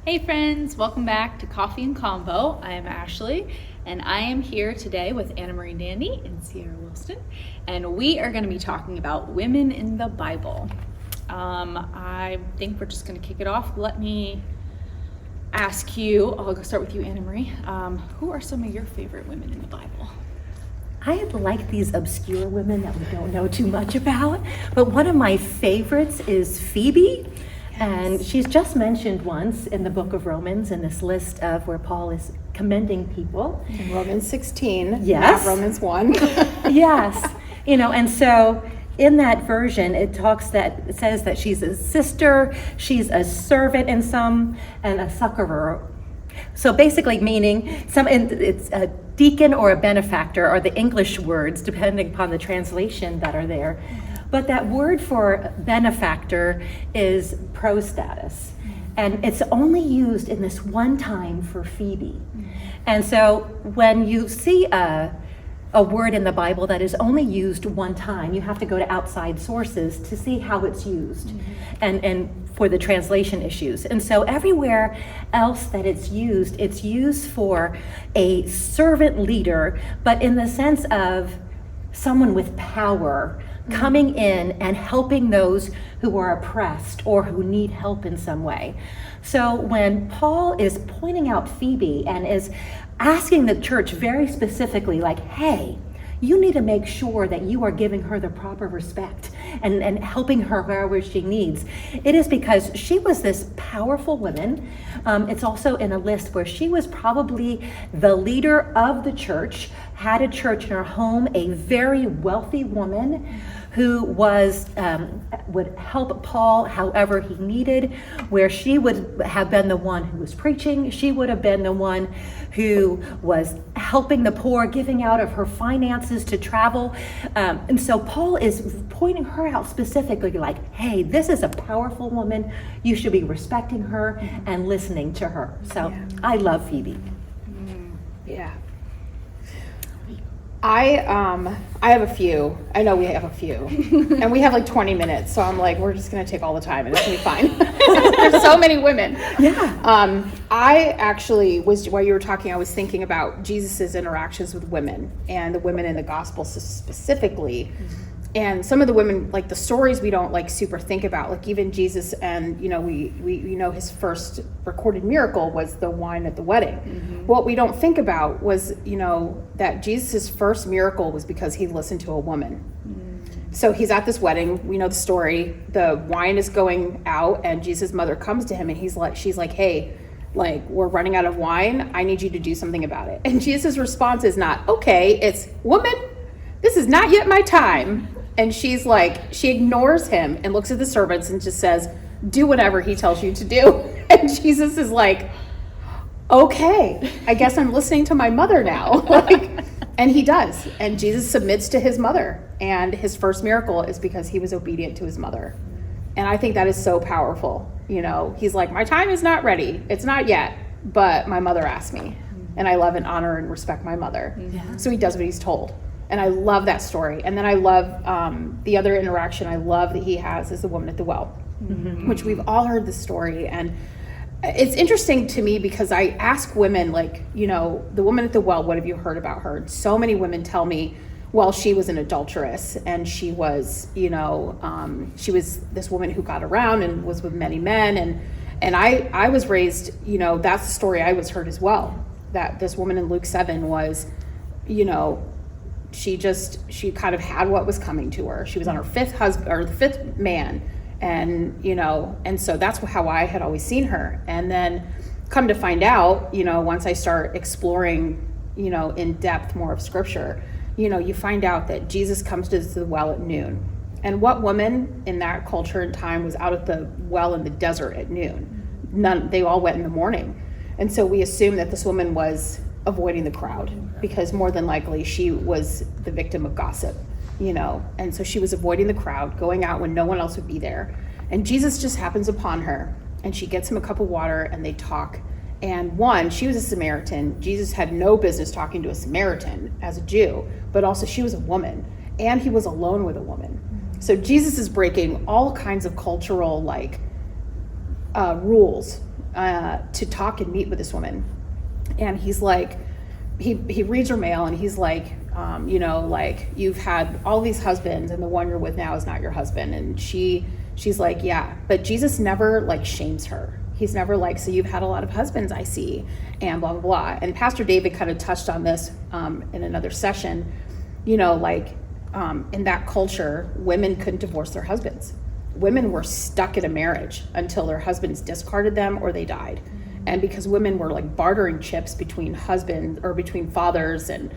Hey friends, welcome back to Coffee and Convo. I am Ashley, and I am here today with Anna Marie Dandy and Sierra Wilson, and we are going to be talking about women in the Bible. I think we're just going to kick it off. Let me ask you, I'll start with you, Anna Marie. Who are some of your favorite women in the Bible? I like these obscure women that we don't know too much about, but one of my favorites is Phoebe. And she's just mentioned once in the book of Romans in this list of where Paul is commending people. In Romans 16, yes. not Romans 1. Yes, and so in that version, it says that she's a sister, she's a servant in some, and a succorer. So basically meaning it's a deacon or a benefactor are the English words, depending upon the translation that are there. But that word for benefactor is prostatus. And it's only used in this one time for Phoebe. And so when you see a word in the Bible that is only used one time, you have to go to outside sources to see how it's used and for the translation issues. And so everywhere else that it's used for a servant leader, but in the sense of someone with power coming in and helping those who are oppressed or who need help in some way. So when Paul is pointing out Phoebe and is asking the church very specifically, like, hey, you need to make sure that you are giving her the proper respect and helping her wherever she needs. It is because she was this powerful woman. It's also in a list where she was probably the leader of the church, had a church in her home, a very wealthy woman who would help Paul however he needed, where she would have been the one who was preaching. She would have been the one who was helping the poor, giving out of her finances to travel. And so Paul is pointing her out specifically like, hey, this is a powerful woman. You should be respecting her and listening to her. So yeah. I love Phoebe. Yeah. I have a few. I know we have a few. And we have like 20 minutes, so I'm like, we're just going to take all the time and it's going to be fine. There's so many women. Yeah. I actually while you were talking, I was thinking about Jesus's interactions with women and the women in the gospel specifically. And some of the women, like the stories we don't like super think about, like even Jesus, and we his first recorded miracle was the wine at the wedding. What we don't think about was that Jesus's first miracle was because he listened to a woman. So he's at this wedding, we know the story, the wine is going out and Jesus' mother comes to him and she's like, hey, like, we're running out of wine, I need you to do something about it. And Jesus' response is not, okay, it's, woman, this is not yet my time. And she's like, she ignores him and looks at the servants and just says, do whatever he tells you to do. And Jesus is like, okay, I guess I'm listening to my mother now. And he does. And Jesus submits to his mother. And his first miracle is because he was obedient to his mother. And I think that is so powerful. He's like, my time is not ready. It's not yet. But my mother asked me. And I love and honor and respect my mother. Yeah. So he does what he's told. And I love that story. And then I love the other interaction I love that he has is the woman at the well, which we've all heard the story. And it's interesting to me because I ask women, like, the woman at the well, what have you heard about her? And so many women tell me, well, she was an adulteress and she was, she was this woman who got around and was with many men. And I was raised, that's the story I was heard as well, that this woman in Luke 7 was, she kind of had what was coming to her. She was on her fifth husband or the fifth man. And, and so that's how I had always seen her. And then come to find out, once I start exploring, in depth more of scripture, you find out that Jesus comes to the well at noon. And what woman in that culture and time was out at the well in the desert at noon? None, they all went in the morning. And so we assume that this woman was avoiding the crowd because more than likely she was the victim of gossip, and so she was avoiding the crowd, going out when no one else would be there. And Jesus just happens upon her and she gets him a cup of water and they talk. And she was a Samaritan. Jesus had no business talking to a Samaritan as a Jew, but also she was a woman and he was alone with a woman. So Jesus is breaking all kinds of cultural rules to talk and meet with this woman. And he's like, he reads her mail, and he's like, like, you've had all these husbands, and the one you're with now is not your husband. And she's like, yeah. But Jesus never like shames her. He's never like, so you've had a lot of husbands, I see, and blah, blah, blah. And Pastor David kind of touched on this in another session, in that culture, women couldn't divorce their husbands. Women were stuck in a marriage until their husbands discarded them or they died. And because women were like bartering chips between husbands or between fathers and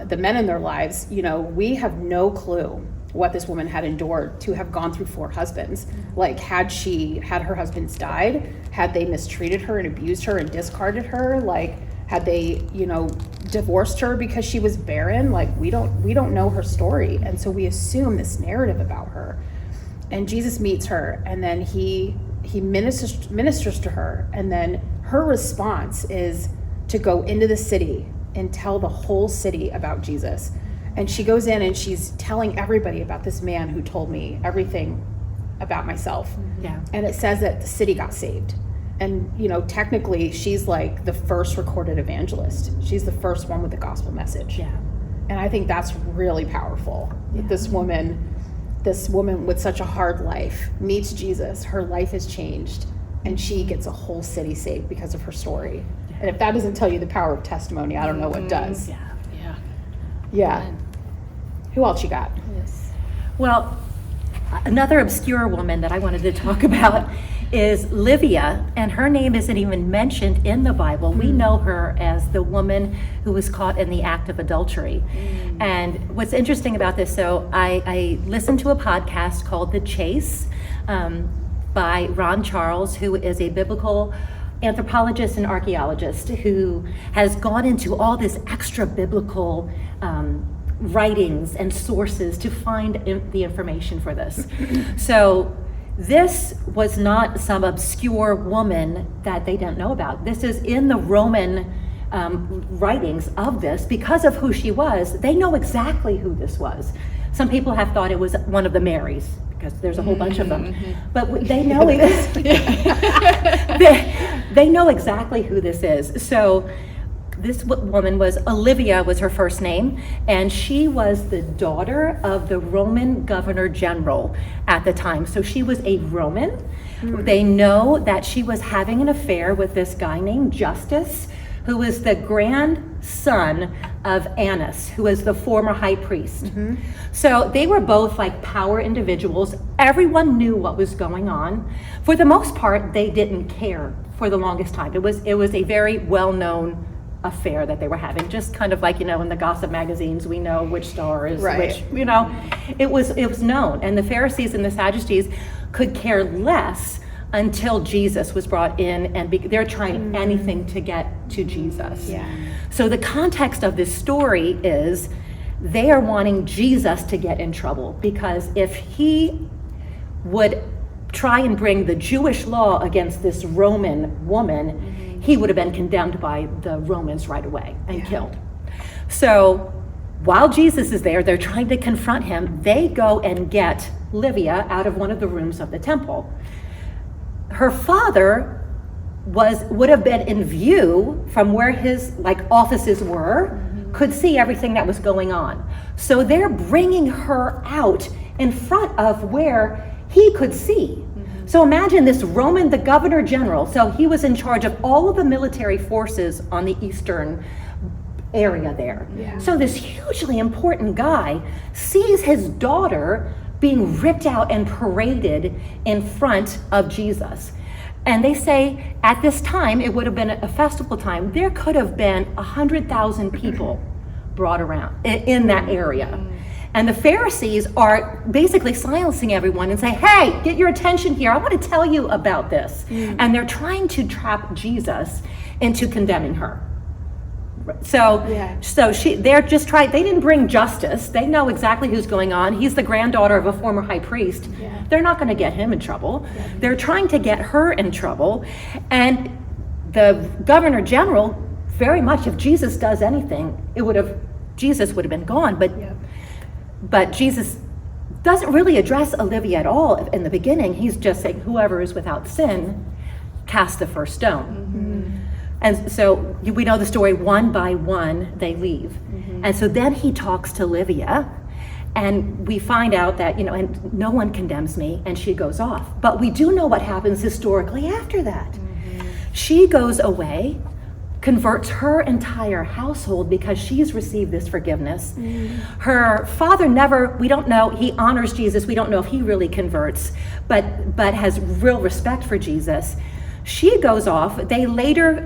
the men in their lives, we have no clue what this woman had endured to have gone through 4 husbands. Like, had her husbands died, had they mistreated her and abused her and discarded her, like, had they, divorced her because she was barren, like, we don't know her story. And so we assume this narrative about her. And Jesus meets her, and then he ministers to her, and then her response is to go into the city and tell the whole city about Jesus. And she goes in and she's telling everybody about this man who told me everything about myself. Yeah. And it says that the city got saved. And, technically she's like the first recorded evangelist. She's the first one with the gospel message. Yeah. And I think that's really powerful. Yeah. This woman with such a hard life meets Jesus, her life is changed, and she gets a whole city saved because of her story. Yeah. And if that doesn't tell you the power of testimony, I don't know what does. Yeah. Yeah. Who else you got? Yes. Well, another obscure woman that I wanted to talk about is Livia, and her name isn't even mentioned in the Bible. We know her as the woman who was caught in the act of adultery. And what's interesting about this, so I listened to a podcast called The Chase by Ron Charles, who is a biblical anthropologist and archaeologist who has gone into all this extra biblical writings and sources to find the information for this. So this was not some obscure woman that they don't know about. This is in the Roman writings of this. Because of who she was, they know exactly who this was. Some people have thought it was one of the Marys, because there's a whole bunch of them. But they know they know exactly who this is. So this woman was Olivia, was her first name, and she was the daughter of the Roman governor general at the time. So she was a Roman. They know that she was having an affair with this guy named Justus, who was the grandson of Annas, who was the former high priest. So they were both like power individuals. Everyone knew what was going on. For the most part, they didn't care for the longest time. It was a very well-known affair that they were having, just kind of like, in the gossip magazines, we know which star is which, it was known. And the Pharisees and the Sadducees could care less until Jesus was brought in, and they're trying anything to get to Jesus. Yeah. So the context of this story is they are wanting Jesus to get in trouble, because if he would try and bring the Jewish law against this Roman woman, he would have been condemned by the Romans right away and killed. So while Jesus is there, they're trying to confront him. They go and get Livia out of one of the rooms of the temple. Her father would have been in view from where his offices were, could see everything that was going on. So they're bringing her out in front of where he could see. So imagine this Roman, the governor general, so he was in charge of all of the military forces on the eastern area there. Yeah. So this hugely important guy sees his daughter being ripped out and paraded in front of Jesus. And they say at this time, it would have been a festival time, there could have been 100,000 people brought around in that area. And the Pharisees are basically silencing everyone and say, hey, get your attention here. I want to tell you about this. And they're trying to trap Jesus into condemning her. So they're just trying, they didn't bring justice. They know exactly who's going on. He's the granddaughter of a former high priest. Yeah. They're not going to get him in trouble. They're trying to get her in trouble. And the governor general, very much, if Jesus does anything, Jesus would have been gone. But Jesus doesn't really address Olivia at all in the beginning. He's just saying, whoever is without sin, cast the first stone. And so we know the story, one by one they leave. And so then he talks to Livia, and we find out that, and no one condemns me, and she goes off. But we do know what happens historically after that. She goes away, converts her entire household because she's received this forgiveness. Her father we don't know, he honors Jesus. We don't know if he really converts, but has real respect for Jesus. She goes off. They later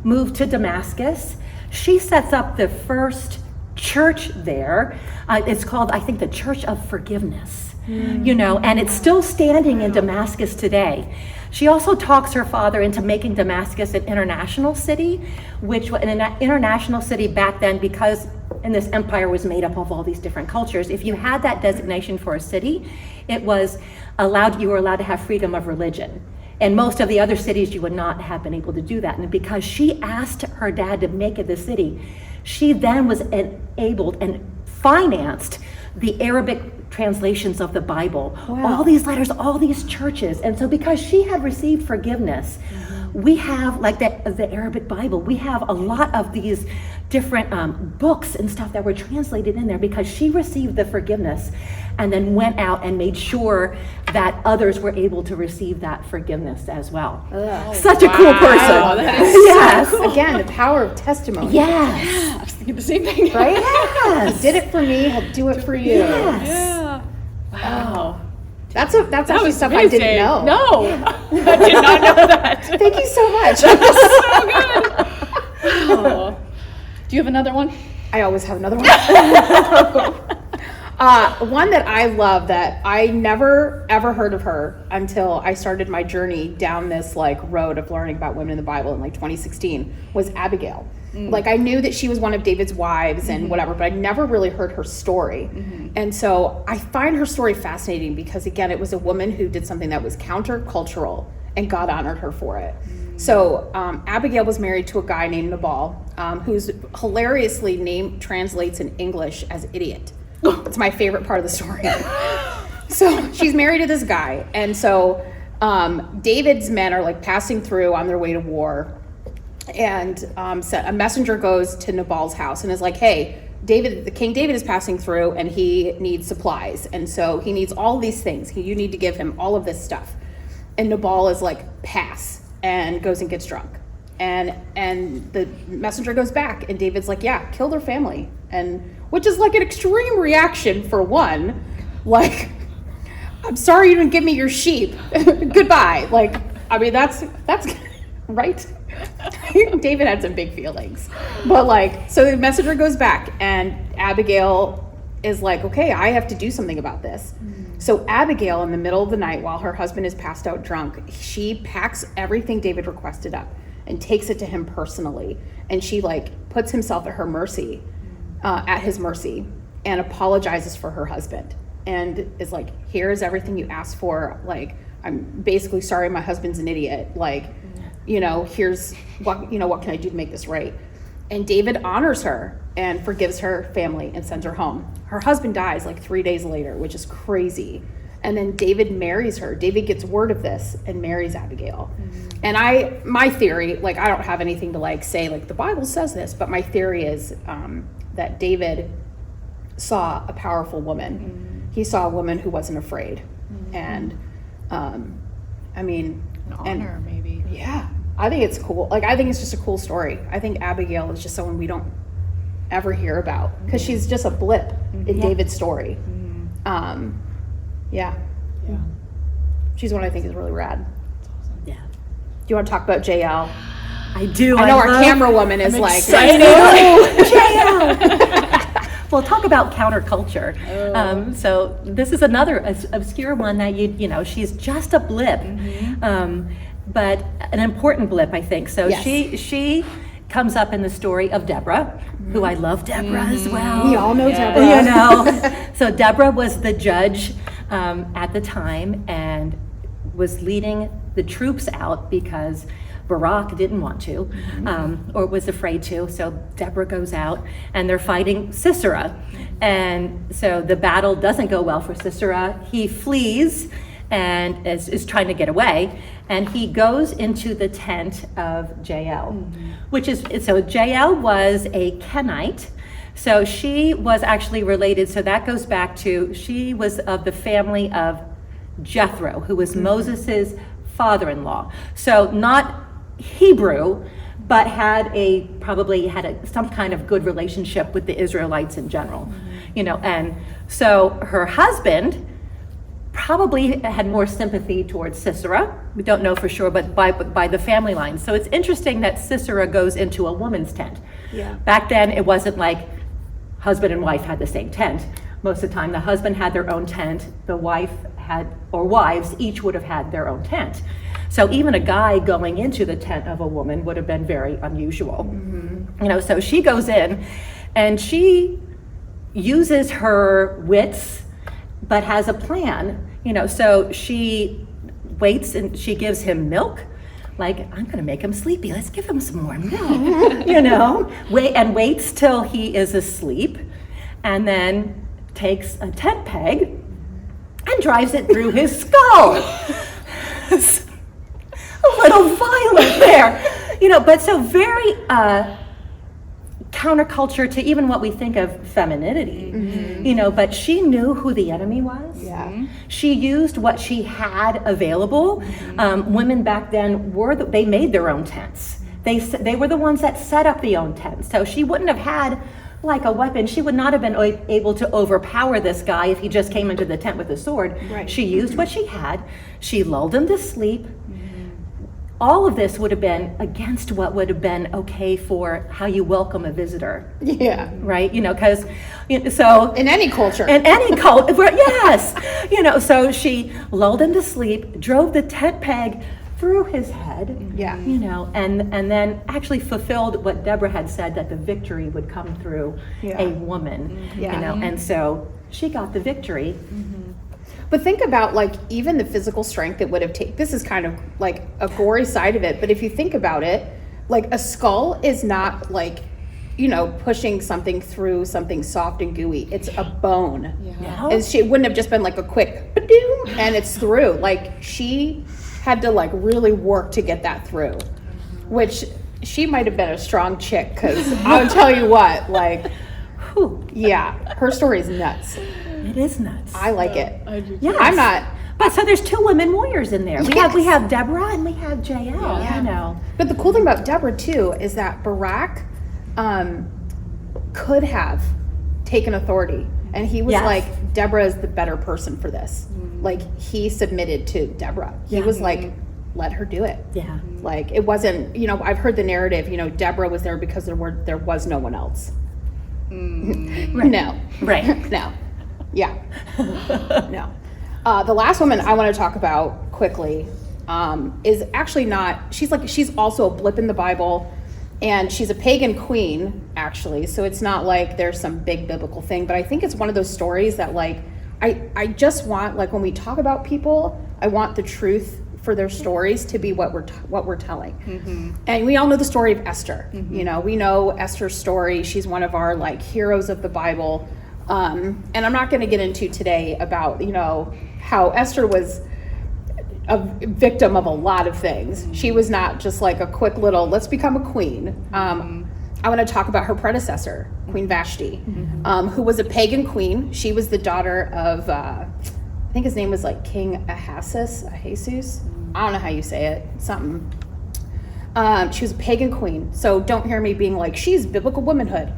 move to Damascus. She sets up the first church there. It's called, I think, the Church of Forgiveness, and it's still standing in Damascus today. She also talks her father into making Damascus an international city, which was an international city back then, because this empire was made up of all these different cultures. If you had that designation for a city, you were allowed to have freedom of religion. And most of the other cities, you would not have been able to do that. And because she asked her dad to make it the city, she then was enabled and financed the Arabic translations of the Bible. Wow. All these letters, all these churches. And so because she had received forgiveness, we have, like the Arabic Bible, we have a lot of these different books and stuff that were translated in there because she received the forgiveness and then went out and made sure that others were able to receive that forgiveness as well. Such a cool person. That is yes. So cool. Again, the power of testimony. Yes. I was thinking the same thing. Right? Yes. He did it for me, he'll do it for you. Yes. Yeah. Wow. That's actually was stuff amazing. I didn't know. No, I did not know that. Thank you so much. So good. Oh. Do you have another one? I always have another one. One that I love that I never ever heard of her until I started my journey down this road of learning about women in the Bible in 2016 was Abigail. I knew that she was one of David's wives and whatever, but I never really heard her story. And so I find her story fascinating because, again, it was a woman who did something that was countercultural and God honored her for it. So Abigail was married to a guy named Nabal, whose hilariously name translates in English as idiot. It's my favorite part of the story. So she's married to this guy. And so David's men are passing through on their way to war. And so a messenger goes to Nabal's house and is like, hey, King David is passing through and he needs supplies. And so he needs all these things. You need to give him all of this stuff. And Nabal is like, pass, and goes and gets drunk. And the messenger goes back and David's like, yeah, kill their family. And which is an extreme reaction for one. I'm sorry you didn't give me your sheep. Goodbye. That's right. David had some big feelings. But so the messenger goes back and Abigail is like, okay, I have to do something about this. So Abigail, in the middle of the night while her husband is passed out drunk, she packs everything David requested up and takes it to him personally. And she puts himself at her mercy, at his mercy, and apologizes for her husband. And is like, here's everything you asked for. I'm basically sorry my husband's an idiot. Here's what can I do to make this right? And David honors her and forgives her family and sends her home. Her husband dies 3 days later, which is crazy. And then David marries her. David gets word of this and marries Abigail. And my theory, I don't have anything to say, the Bible says this, but my theory is that David saw a powerful woman. He saw a woman who wasn't afraid. And An honor, maybe. Yeah, I think it's cool. I think it's just a cool story. I think Abigail is just someone we don't ever hear about because she's just a blip in David's story. Yeah. She's one I think is really rad. Yeah. Do you want to talk about JL? I do. I know our camera woman is excited. JL. Well, talk about counterculture. So this is another obscure one that she's just a blip, but an important blip, I think. So Yes. she comes up in the story of Deborah, who I love Deborah as well. We all know Deborah. So Deborah was the judge at the time and was leading the troops out because Barak didn't want to, or was afraid to. So Deborah goes out and they're fighting Sisera. And so the battle doesn't go well for Sisera. He flees and is trying to get away. And he goes into the tent of Jael, which is, so Jael was a Kenite. So she was actually related, so that goes back to, she was of the family of Jethro, who was Moses's father-in-law. So not Hebrew, but probably had some kind of good relationship with the Israelites in general, and so her husband probably had more sympathy towards Sisera. We don't know for sure, but by the family line. So it's interesting that Sisera goes into a woman's tent. Yeah. Back then, it wasn't like husband and wife had the same tent. Most of the time, the husband had their own tent, the wife had, or wives each would have had their own tent. So even a guy going into the tent of a woman would have been very unusual. So she goes in and she uses her wits, but has a plan, so she waits and she gives him milk. Like, I'm gonna make him sleepy, let's give him some more milk, waits till he is asleep, and then takes a tent peg and drives it through his skull. A little violent there, but so very counterculture to even what we think of femininity, but she knew who the enemy was. Yeah. She used what she had available. Women back then they made their own tents. They were the ones that set up the own tents. So she wouldn't have had like a weapon. She would not have been able to overpower this guy if he just came into the tent with a sword. Right. She used what she had. She lulled him to sleep. All of this would have been against what would have been okay for how you welcome a visitor. Yeah. Right? Because, so. In any culture. In any culture, yes. So she lulled him to sleep, drove the tent peg through his head. Yeah. And then actually fulfilled what Deborah had said, that the victory would come through a woman. Yeah. And so she got the victory. But think about like even the physical strength it would have taken. This is kind of like a gory side of it, but if you think about it, like a skull is not like, pushing something through something soft and gooey. It's a bone. Yeah. And it wouldn't have just been like a quick ba-doom, and it's through. Like she had to like really work to get that through, which she might have been a strong chick, because I'll tell you what, like, yeah, her story is nuts. It is nuts. I like it. Yes. I'm not. But so there's two women warriors in there. Yes. We have Deborah and we have Jael. But the cool thing about Deborah too is that Barak could have taken authority, and he was like, Deborah is the better person for this. Like he submitted to Deborah. He was like, let her do it. Yeah. Like it wasn't. I've heard the narrative. Deborah was there because there was no one else. Right. No. Right. No. Yeah. No. The last woman I want to talk about quickly is actually not, she's also a blip in the Bible, and she's a pagan queen, actually. So it's not like there's some big biblical thing, but I think it's one of those stories that like, I just want, like when we talk about people, I want the truth for their stories to be what we're telling. And we all know the story of Esther. We know Esther's story. She's one of our like heroes of the Bible. And I'm not going to get into today about, how Esther was a victim of a lot of things. She was not just like a quick little, let's become a queen. I want to talk about her predecessor, Queen Vashti, who was a pagan queen. She was the daughter of, I think his name was like King Ahasuerus. I don't know how you say it, something. She was a pagan queen. So don't hear me being like, she's biblical womanhood.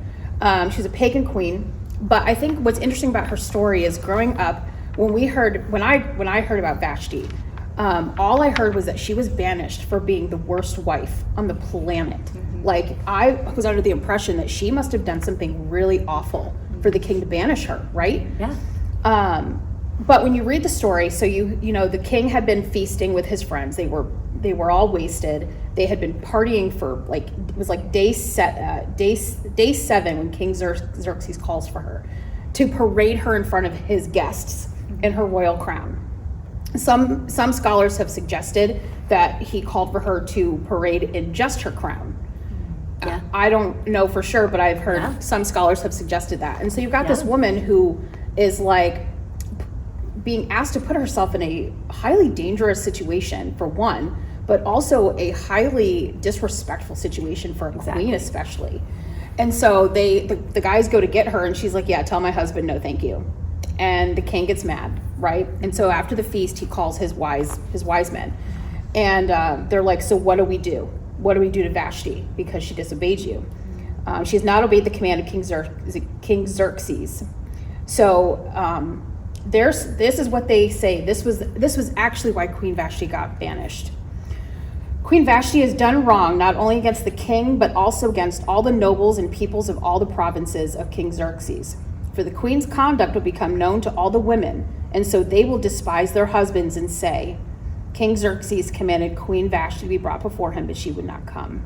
She's a pagan queen. But I think what's interesting about her story is growing up, when I heard about Vashti, all I heard was that she was banished for being the worst wife on the planet. Like I was under the impression that she must have done something really awful for the king to banish her, right? Yeah. But when you read the story, so the king had been feasting with his friends. They were all wasted. They had been partying for like, it was like day 7 when King Xerxes calls for her to parade her in front of his guests in her royal crown. Some scholars have suggested that he called for her to parade in just her crown. Yeah. I don't know for sure, but I've heard some scholars have suggested that. And so you've got this woman who is like being asked to put herself in a highly dangerous situation, for one, but also a highly disrespectful situation for a queen especially. And so the guys go to get her, and she's like, yeah, tell my husband no thank you. And the king gets mad, right? And so after the feast, he calls his wise men. And they're like, so what do we do? What do we do to Vashti? Because she disobeyed you. She has not obeyed the command of King Xerxes. So this is what they say. This was actually why Queen Vashti got banished. Queen Vashti has done wrong not only against the king, but also against all the nobles and peoples of all the provinces of King Xerxes. For the queen's conduct will become known to all the women, and so they will despise their husbands and say, King Xerxes commanded Queen Vashti to be brought before him, but she would not come.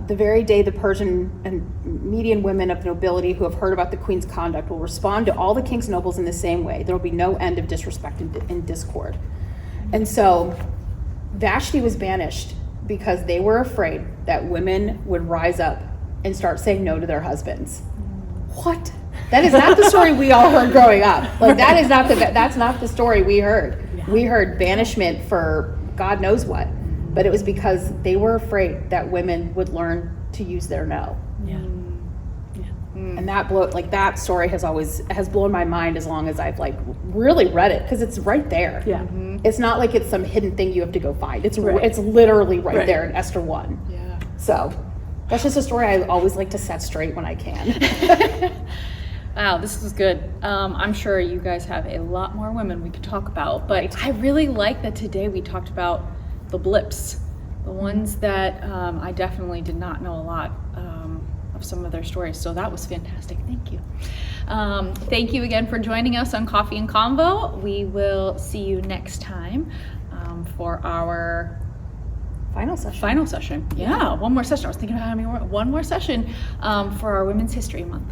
The very day the Persian and Median women of nobility who have heard about the queen's conduct will respond to all the king's nobles in the same way. There will be no end of disrespect and discord. And so Vashti was banished because they were afraid that women would rise up and start saying no to their husbands. What? That is not the story we all heard growing up. Like that's not the story we heard. We heard banishment for God knows what, but it was because they were afraid that women would learn to use their no. And that story has blown my mind as long as I've really read it, because it's right there. It's not like it's some hidden thing you have to go find. It's literally right there in Esther 1. So that's just a story I always like to set straight when I can. Wow, this is good. I'm sure you guys have a lot more women we could talk about, but I really like that today we talked about the blips, the ones that I definitely did not know a lot of some of their stories. So that was fantastic. Thank you. Thank you again for joining us on Coffee and Convo. We will see you next time for our final session. Yeah, one more session. I was thinking about having one more session for our Women's History Month.